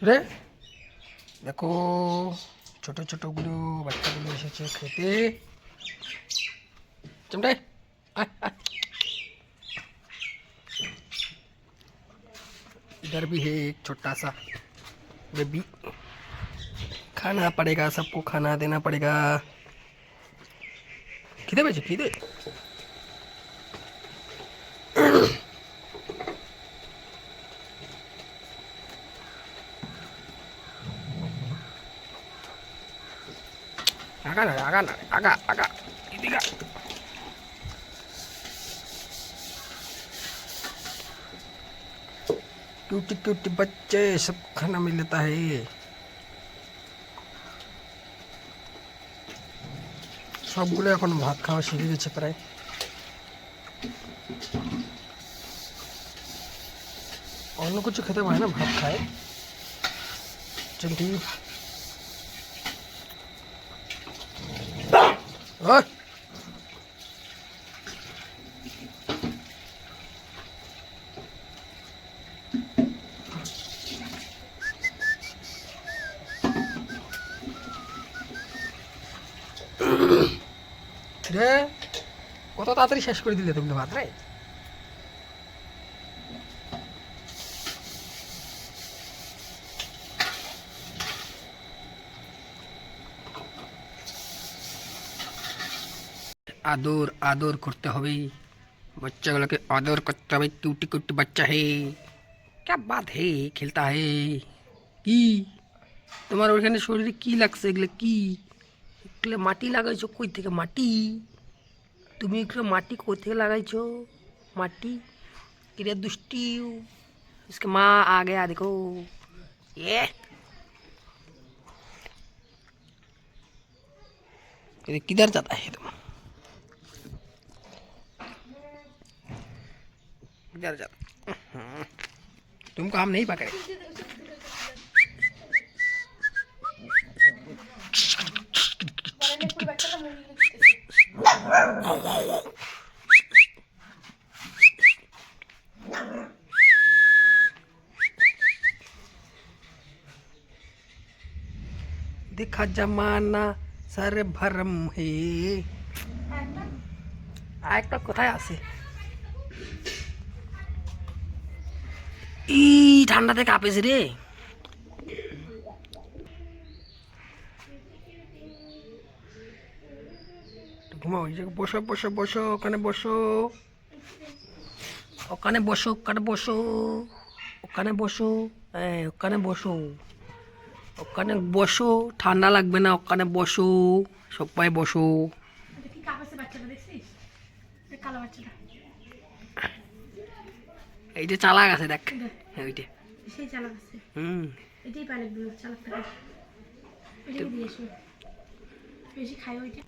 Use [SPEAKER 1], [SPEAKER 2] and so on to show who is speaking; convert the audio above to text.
[SPEAKER 1] রে দেখো ছোট ছোটগুলো বাচ্চাগুলো এসেছে খেতে। चिमटे इधर भी है एक छोटा सा बेबी। खाना पड़ेगा, सबको खाना देना पड़ेगा। किधर बचे किधर? आगा ना आगा ना आगा आगा इधर। क्यूटी क्यूटी बच्चे, सब खाना मिल लेता है। সবগুলো এখন ভাত খাওয়া শিখে গেছে প্রায়। অন্য কিছু খেতে পারে না, ভাত খায়। চিমটি ওই রে কত তাড়াতাড়ি শেষ করে দিলে তুমি ভাত রে। आदर आदर करते হবে बच्चाগুলোকে आदर करते হবে। क्यूटी क्यूटी बच्चा है, क्या बात है, खेलता है। কি তোমার ওখানে শরীরে কি লাগছে? এগুলো কি? এগুলো মাটি লাগাইছো কই থেকে? মাটি তুমি এগুলো মাটি কই থেকে লাগাইছো? মাটি किरे दुष्टी। इसके माँ आ गया देखो। ये किधर जाता है तुम? किधर जाता? तुमको हम नहीं पकड़े। देखा जमाना सारे भरम है। একটা কোথায় আছে? ই ঠান্ডাতে কাঁপেছে রে। ঘুমাও, বসো বসো বসো, ওখানে বসো, ওখানে বসো, ওখানে বসো, ওখানে বসো, হ্যাঁ ওখানে বসো, ওখানে বসো, ঠান্ডা লাগবে না, ওখানে বসো, সবাই বসো। এই যে চালাক আছে দেখ, ওইটা সেই চালাক আছে। এটাই পালে চালাক থাকে, এটাই দিয়েছো বেশি খাই ওইটা।